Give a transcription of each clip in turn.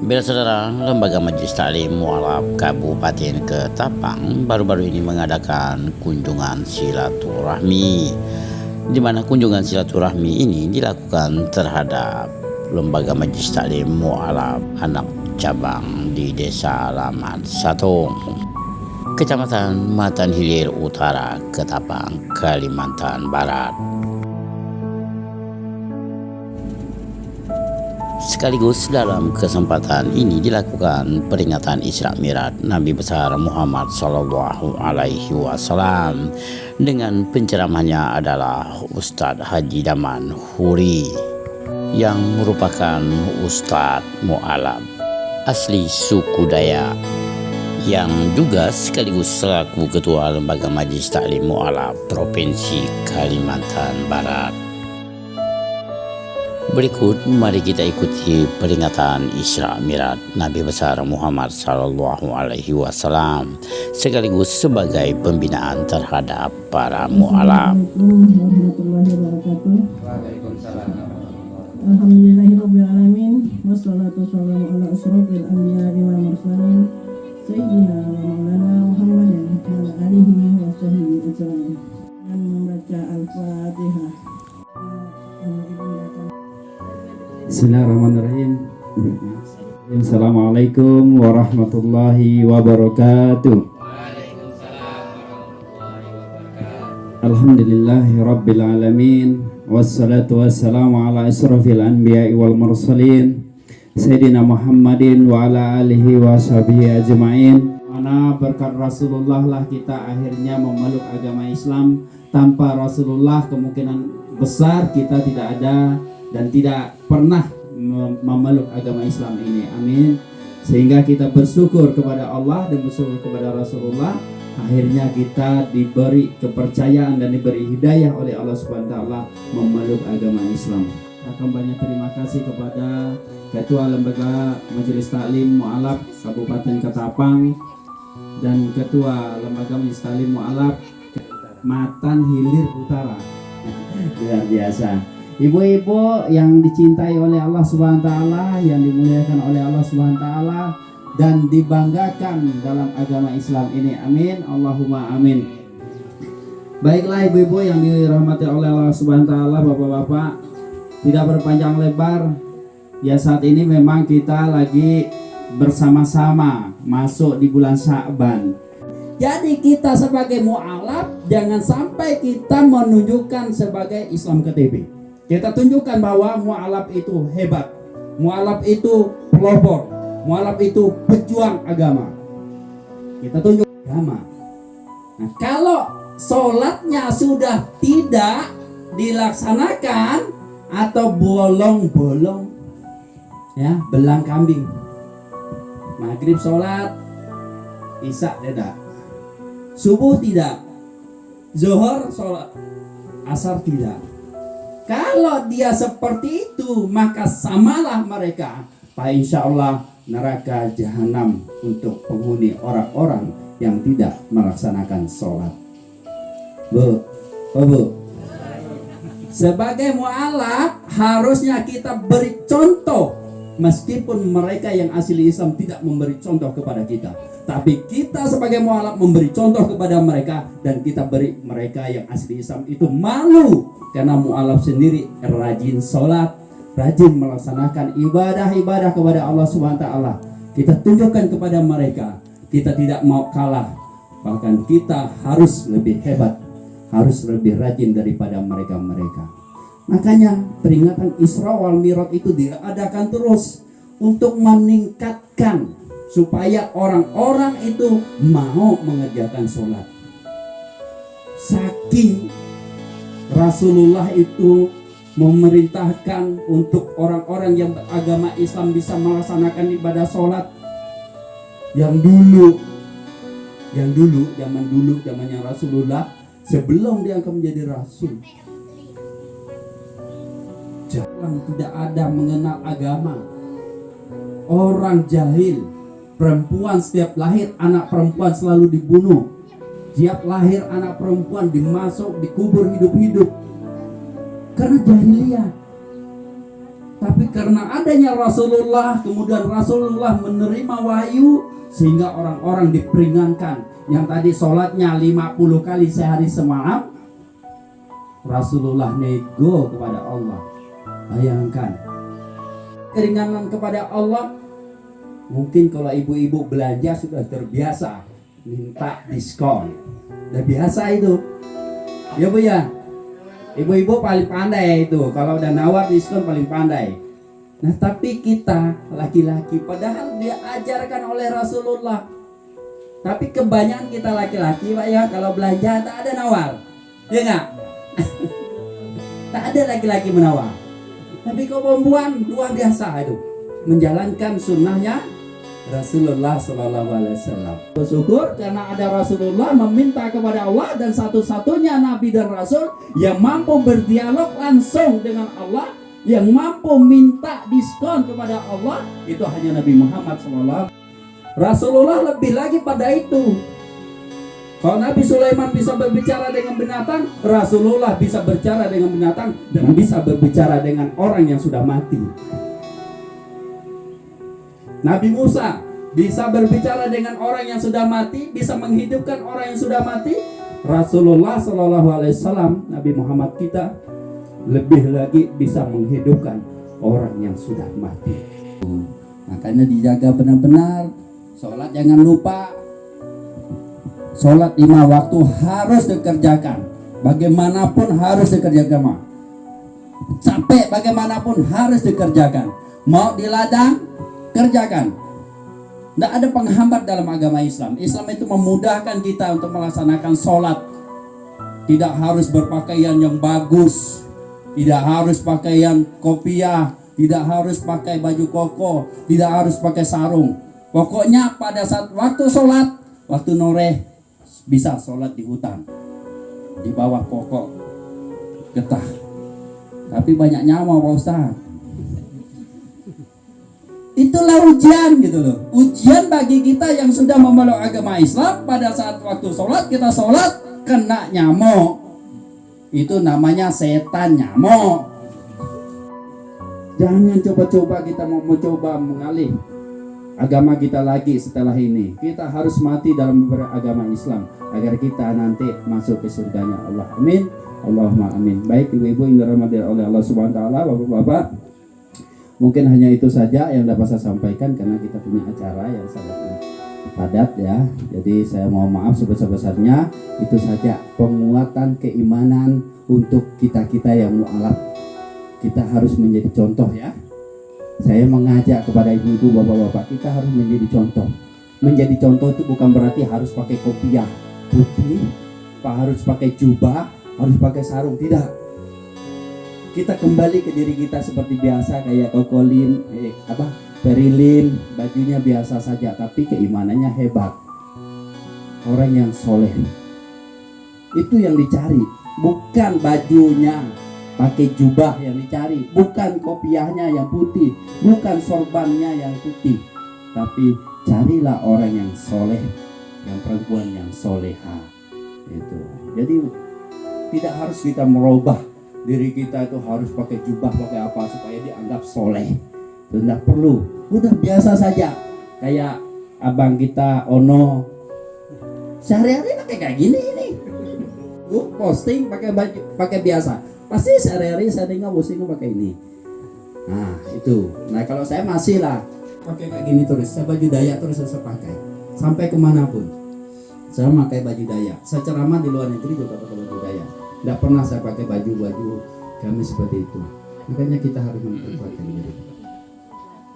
Bila saudara, Lembaga Majelis Taklim Mualaf Kabupaten Ketapang baru-baru ini mengadakan kunjungan silaturahmi, di mana kunjungan silaturahmi ini dilakukan terhadap Lembaga Majelis Taklim Mualaf anak cabang di Desa Alamat Satung, Kecamatan Matan Hilir Utara, Ketapang, Kalimantan Barat. Sekaligus dalam kesempatan ini dilakukan peringatan Isra Mi'raj Nabi besar Muhammad Sallallahu Alaihi Wasallam dengan penceramahnya adalah Ustadz Haji Daman Huri yang merupakan Ustadz Mu'alaf asli suku Dayak yang juga sekaligus selaku Ketua Lembaga Majelis Taklim Mu'alaf Provinsi Kalimantan Barat. Berikut mari kita ikuti peringatan Isra Mi'raj Nabi besar Muhammad Sallallahu Alaihi Wasallam sekaligus sebagai pembinaan terhadap para mu'alaf. Alhamdulillahirrabbilalamin. Wassalatu wassalamu ala asrofil anbiya'i wal mursalin Sayyidina wa maulana Muhammadin wa ala alihi wa sahbihi ajma'in. Dan membaca Al-Fatihah. Bismillahirrahmanirrahim. Assalamualaikum warahmatullahi wabarakatuh. Alhamdulillahi rabbil alamin. Wassalatu wassalamu ala asrafil anbiya'i wal mursalin Sayyidina Muhammadin wa ala alihi wa sahbihi ajma'in. Mana berkat Rasulullah lah kita akhirnya memeluk agama Islam. Tanpa Rasulullah kemungkinan besar kita tidak ada dan tidak pernah memeluk agama Islam ini. Amin. Sehingga kita bersyukur kepada Allah dan bersyukur kepada Rasulullah. Akhirnya kita diberi kepercayaan dan diberi hidayah oleh Allah Subhanahu wa taala memeluk agama Islam. Akan banyak terima kasih kepada Ketua Lembaga Majelis Taklim Mu'alaf Kabupaten Ketapang dan Ketua Lembaga Majelis Taklim Mu'alaf Matan Hilir Utara. Luar biasa. Ibu-ibu yang dicintai oleh Allah Subhanahu wa taala, yang dimuliakan oleh Allah Subhanahu wa taala dan dibanggakan dalam agama Islam ini. Amin. Allahumma amin. Baiklah ibu-ibu yang dirahmati oleh Allah Subhanahu wa taala, bapak-bapak, tidak berpanjang lebar. Ya, saat ini memang kita lagi bersama-sama masuk di bulan Sya'ban. Jadi kita sebagai mu'alaf jangan sampai kita menunjukkan sebagai Islam KTP. Kita tunjukkan bahwa mu'alaf itu hebat, mu'alaf itu pelopor, mu'alaf itu pejuang agama. Kita tunjuk agama. Nah, kalau sholatnya sudah tidak dilaksanakan atau bolong-bolong, ya, belang kambing, maghrib sholat, isya tidak, subuh tidak, zuhur sholat, asar tidak. Kalau dia seperti itu, maka samalah mereka, Pak, insya Allah neraka jahanam untuk penghuni orang-orang yang tidak melaksanakan sholat. Bu. Sebagai mu'alaf harusnya kita beri contoh. Meskipun mereka yang asli Islam tidak memberi contoh kepada kita, tapi kita sebagai mu'alaf memberi contoh kepada mereka. Dan kita beri mereka yang asli Islam itu malu. Karena mu'alaf sendiri rajin sholat, rajin melaksanakan ibadah-ibadah kepada Allah Subhanahu wa taala. Kita tunjukkan kepada mereka, kita tidak mau kalah. Bahkan kita harus lebih hebat, harus lebih rajin daripada mereka-mereka. Makanya peringatan Isra wal Mi'raj itu diadakan terus untuk meningkatkan supaya orang-orang itu mau mengerjakan sholat. Saking Rasulullah itu memerintahkan untuk orang-orang yang beragama Islam bisa melaksanakan ibadah sholat. Yang dulu zamannya Rasulullah, sebelum dia akan menjadi Rasul, orang tidak ada mengenal agama, orang jahil, perempuan setiap lahir anak perempuan selalu dibunuh, setiap lahir anak perempuan dimasuk dikubur hidup-hidup karena jahiliyah. Tapi karena adanya Rasulullah, kemudian Rasulullah menerima wahyu, sehingga orang-orang diperingatkan. Yang tadi sholatnya 50 kali sehari semalam, Rasulullah nego kepada Allah. Bayangkan keringanan kepada Allah. Mungkin kalau ibu-ibu belanja sudah terbiasa minta diskon, udah biasa itu ya Bu ya. Ibu-ibu paling pandai itu, kalau udah nawar diskon paling pandai. Nah tapi kita laki-laki, padahal dia ajarkan oleh Rasulullah. Tapi kebanyakan kita laki-laki Pak ya, kalau belanja tak ada nawar, ya nggak? Tak ada laki-laki menawar. Tapi kau perempuan luar biasa itu, menjalankan sunnahnya Rasulullah SAW. Bersyukur karena ada Rasulullah meminta kepada Allah, dan satu-satunya Nabi dan Rasul yang mampu berdialog langsung dengan Allah, yang mampu minta diskon kepada Allah, itu hanya Nabi Muhammad SAW. Rasulullah lebih lagi pada itu. Kalau Nabi Sulaiman bisa berbicara dengan binatang, Rasulullah bisa berbicara dengan binatang dan bisa berbicara dengan orang yang sudah mati. Nabi Musa bisa berbicara dengan orang yang sudah mati, bisa menghidupkan orang yang sudah mati. Rasulullah SAW, Nabi Muhammad kita, lebih lagi bisa menghidupkan orang yang sudah mati. Makanya dijaga benar-benar. Sholat jangan lupa. Sholat 5 waktu harus dikerjakan. Bagaimanapun harus dikerjakan. Capek bagaimanapun harus dikerjakan. Mau di ladang, kerjakan. Tidak ada penghambat dalam agama Islam. Islam itu memudahkan kita untuk melaksanakan sholat. Tidak harus berpakaian yang bagus, tidak harus pakaian kopiah, tidak harus pakai baju koko, tidak harus pakai sarung. Pokoknya pada saat waktu sholat, waktu noreh, bisa sholat di hutan, di bawah pokok getah. Tapi banyak nyawa Pak Ustaz. Itulah ujian gitu loh. Ujian bagi kita yang sudah memeluk agama Islam. Pada saat waktu sholat, kita sholat kena nyamuk. Itu namanya setan nyamuk. Jangan coba-coba kita mau mencoba mengalih agama kita lagi setelah ini. Kita harus mati dalam beragama Islam agar kita nanti masuk ke surganya Allah. Amin. Allahumma amin. Baik ibu-ibu yang dirahmati oleh Allah Subhanahu wa taala, Bapak-bapak, mungkin hanya itu saja yang dapat saya sampaikan karena kita punya acara yang sangat padat ya. Jadi saya mohon maaf sebesar-besarnya. Itu saja penguatan keimanan untuk kita-kita yang mu'alaf. Kita harus menjadi contoh ya. Saya mengajak kepada ibu-ibu, bapak-bapak, kita harus menjadi contoh. Menjadi contoh itu bukan berarti harus pakai kopiah putih, harus pakai jubah, harus pakai sarung, tidak. Kita kembali ke diri kita seperti biasa, kayak Kokolin, Perilin, bajunya biasa saja tapi keimanannya hebat. Orang yang soleh itu yang dicari, bukan bajunya pakai jubah yang dicari, bukan kopiahnya yang putih, bukan sorbannya yang putih, tapi carilah orang yang soleh, yang perempuan yang soleha. Itu. Jadi tidak harus kita merubah diri kita itu harus pakai jubah, pakai apa supaya dianggap soleh. Itu tidak perlu, udah biasa saja. Kayak abang kita Ono, sehari-hari pakai kayak gini ini. Posting pakai baju, pakai biasa. Pasti sehari-hari saya tinggal posting pakai ini. Nah itu. Nah kalau saya masih lah pakai kayak gini terus. Saya baju Dayak terus saya pakai sampai kemanapun. Saya pakai baju Dayak. Saya ceramah di luar negeri juga pakai baju Dayak. Tidak pernah saya pakai baju kami seperti itu. Makanya kita harus memperkuatkan diri.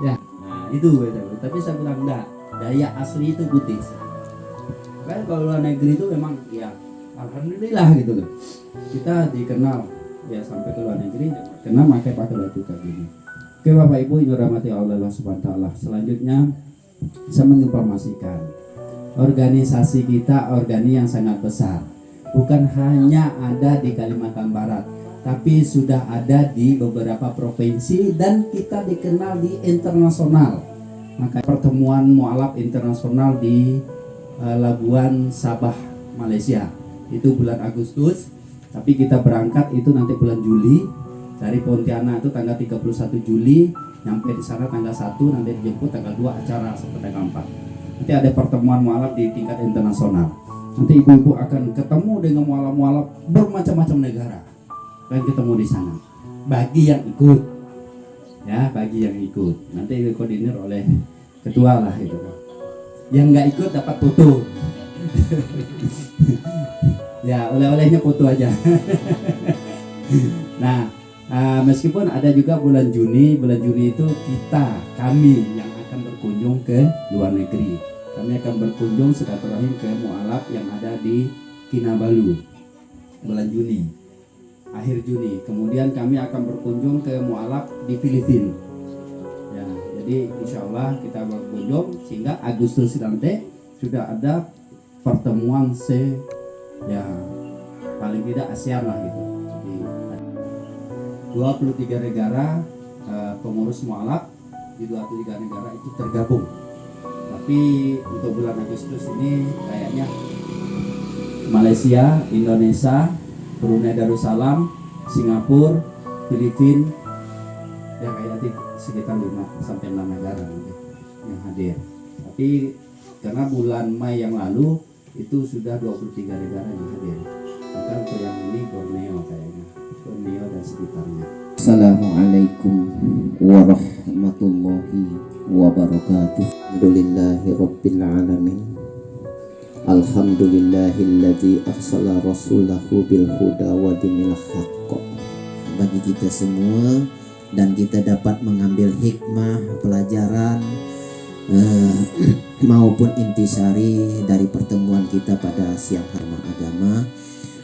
Ya, nah itu betul. Tapi saya bilang enggak. Dayak asli itu putih. Karena kalau luar negeri itu memang ya alhamdulillah gitu loh. Kita dikenal ya sampai ke luar negeri karena pakai baju kayak gini. Oke Bapak Ibu yang dirahmati Allah Subhanahu wa taala. Selanjutnya saya menginformasikan organisasi kita organisasi yang sangat besar. Bukan hanya ada di Kalimantan Barat, tapi sudah ada di beberapa provinsi dan kita dikenal di internasional. Maka pertemuan mualaf internasional di Labuan Sabah, Malaysia itu bulan Agustus, tapi kita berangkat itu nanti bulan Juli. Dari Pontianak itu tanggal 31 Juli, nyampe di sana tanggal 1, nanti dijemput tanggal 2 acara sampai tanggal 4. Nanti ada pertemuan mualaf di tingkat internasional. Nanti ibu-ibu akan ketemu dengan mualaf-mualaf bermacam-macam negara. Akan ketemu di sana. Bagi yang ikut, ya, bagi yang ikut. Nanti dikoordinir oleh ketua lah itu. Yang nggak ikut dapat foto. Ya, oleh-olehnya foto aja. Nah, meskipun ada juga bulan Juni itu kami yang akan berkunjung ke luar negeri. Kami akan berkunjung silaturahim ke mualaf yang ada di Kinabalu bulan Juni, akhir Juni. Kemudian kami akan berkunjung ke mualaf di Filipina. Ya, jadi insya Allah kita berkunjung sehingga Agustus nanti sudah ada pertemuan ya paling tidak ASEAN lah gitu. Jadi 23 negara pengurus mualaf di 23 negara itu tergabung. Tapi untuk bulan Agustus ini kayaknya Malaysia, Indonesia, Brunei Darussalam, Singapura, Filipina, ya kayak sekitar 5 sampai 6 negara yang hadir. Tapi karena bulan Mei yang lalu itu sudah 23 negara yang hadir. Maka untuk yang ini Borneo kayaknya, Borneo dan sekitarnya. Assalamualaikum warahmatullahi wabarakatuh. Alhamdulillahi rabbil alamin. Alhamdulillahilladzi arsala rasulahu bil huda wa dinil haqq. Bagi kita semua, dan kita dapat mengambil hikmah, pelajaran maupun intisari dari pertemuan kita pada siang hari agama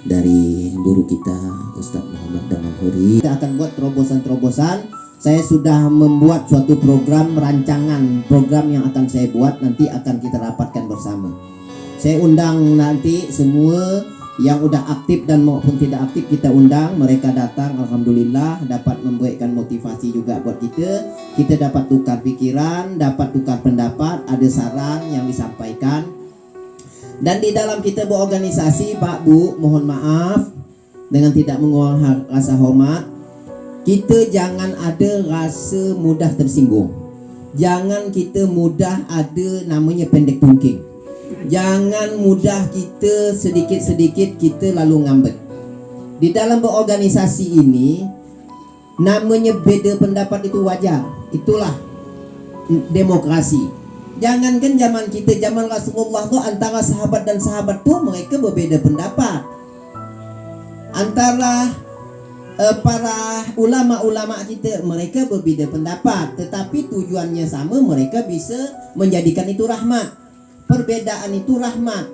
dari guru kita Ustadz Muhammad Damalhuri. Kita akan buat terobosan-terobosan. Saya sudah membuat suatu rancangan program yang akan saya buat, nanti akan kita rapatkan bersama. Saya undang nanti semua yang udah aktif dan maupun tidak aktif, kita undang mereka datang. Alhamdulillah dapat memberikan motivasi juga buat kita. Kita dapat tukar pikiran, dapat tukar pendapat, ada saran yang disampaikan. Dan di dalam kita berorganisasi, Pak Bu, mohon maaf dengan tidak mengurangi rasa hormat, kita jangan ada rasa mudah tersinggung. Jangan kita mudah ada namanya pendek tungking. Jangan mudah kita sedikit-sedikit kita lalu ngambek. Di dalam berorganisasi ini, namanya beda pendapat itu wajar. Itulah demokrasi. Jangankan zaman kita, zaman Rasulullah tuh antara sahabat dan sahabat tuh mereka berbeda pendapat. Antara para ulama-ulama kita, mereka berbeda pendapat, tetapi tujuannya sama, mereka bisa menjadikan itu rahmat. Perbedaan itu rahmat.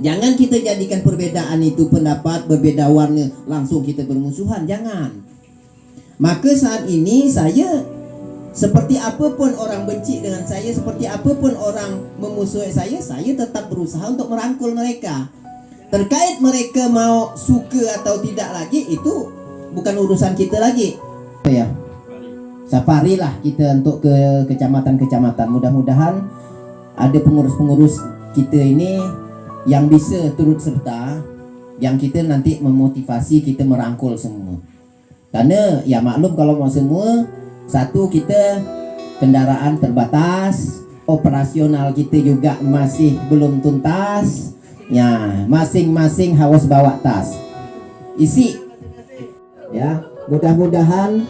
Jangan kita jadikan perbedaan itu pendapat, berbeda warna, langsung kita bermusuhan, jangan. Maka saat ini saya, seperti apapun orang benci dengan saya, seperti apapun orang memusuhi saya tetap berusaha untuk merangkul mereka. Terkait mereka mau suka atau tidak lagi, itu bukan urusan kita lagi. Ya, safari lah kita untuk ke kecamatan-kecamatan. Mudah-mudahan ada pengurus-pengurus kita ini yang bisa turut serta, yang kita nanti memotivasi kita merangkul semua. Karena ya maklum kalau mau semua, satu kita kendaraan terbatas, operasional kita juga masih belum tuntas. Ya, masing-masing harus bawa tas isi. Ya, mudah-mudahan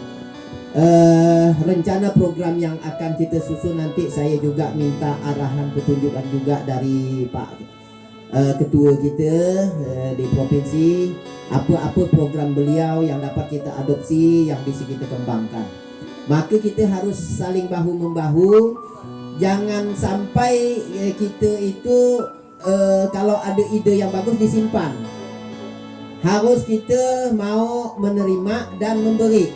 rencana program yang akan kita susun nanti, saya juga minta arahan petunjukan juga dari Pak Ketua kita di provinsi, apa-apa program beliau yang dapat kita adopsi, yang bisa kita kembangkan. Maka kita harus saling bahu-membahu. Jangan sampai kita itu kalau ada ide yang bagus disimpan. Harus kita mau menerima dan memberi.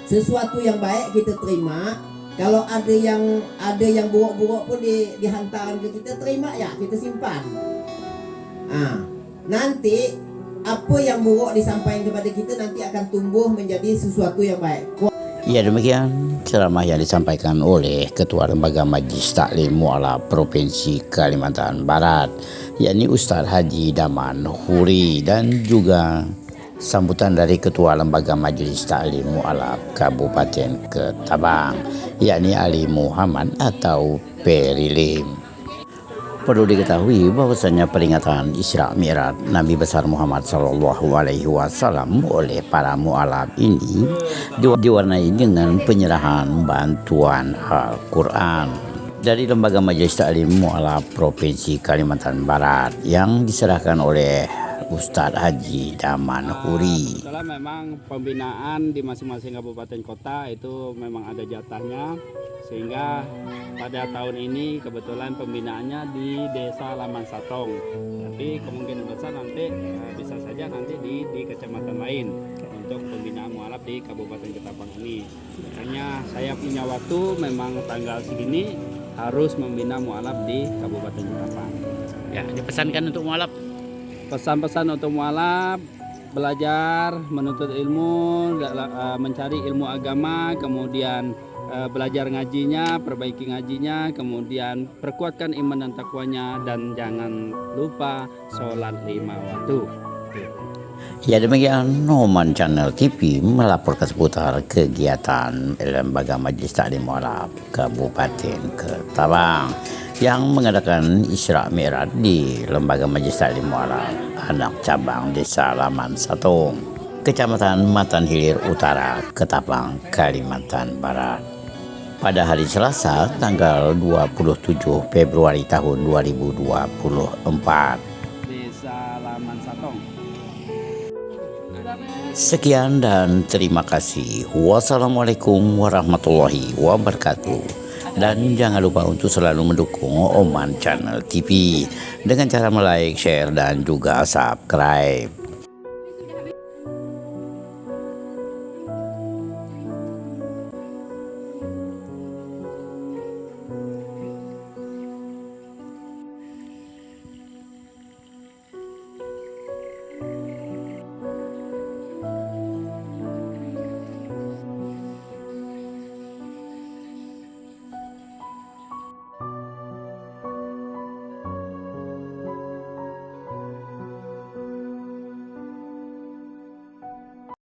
Sesuatu yang baik kita terima. Kalau ada yang buruk-buruk pun dihantarkan ke kita, terima ya, kita simpan. Nanti apa yang buruk disampaikan kepada kita nanti akan tumbuh menjadi sesuatu yang baik. Ya, demikian ceramah yang disampaikan oleh Ketua Lembaga Majlis Taklim Mualaf Provinsi Kalimantan Barat, yakni Ustadz Haji Damalhuri, dan juga Sambutan dari Ketua Lembaga Majelis Ta'lim Mu'alaf Kabupaten Ketabang, yakni Ali Muhammad atau Perilim. Perlu diketahui bahwasanya peringatan Isra Mi'raj Nabi besar Muhammad SAW oleh para mu'alaf ini diwarnai dengan penyerahan bantuan Al-Quran dari Lembaga Majelis Ta'lim Mu'alaf Provinsi Kalimantan Barat yang diserahkan oleh Ustadz Haji Daman Huri. Setelah memang pembinaan di masing-masing kabupaten kota itu memang ada jatahnya, sehingga pada tahun ini kebetulan pembinaannya di Desa Laman Satong. Tapi kemungkinan besar nanti bisa saja nanti di kecamatan lain untuk pembinaan mualaf di Kabupaten Ketabang ini. Makanya saya punya waktu memang tanggal segini harus membina mualaf di Kabupaten Ketabang. Ya, dipesankan untuk mualaf. Pesan-pesan untuk mualaf: belajar, menuntut ilmu, mencari ilmu agama, kemudian belajar ngajinya, perbaiki ngajinya, kemudian perkuatkan iman dan takwanya, dan jangan lupa sholat 5 waktu. Ya, demikian Noman Channel TV melaporkan seputar kegiatan Lembaga Majelis Ta'lim Mu'alaf Kabupaten Ketabang yang mengadakan Isra Mi'raj di Lembaga Majelis Ta'lim Mu'alaf Anak Cabang Desa Laman Satong, Kecamatan Matan Hilir Utara, Ketabang, Kalimantan Barat. Pada hari Selasa, tanggal 27 Februari tahun 2024. Desa Laman Satong. Sekian dan terima kasih. Wassalamualaikum warahmatullahi wabarakatuh. Dan jangan lupa untuk selalu mendukung Oman Channel TV dengan cara like, share, dan juga subscribe.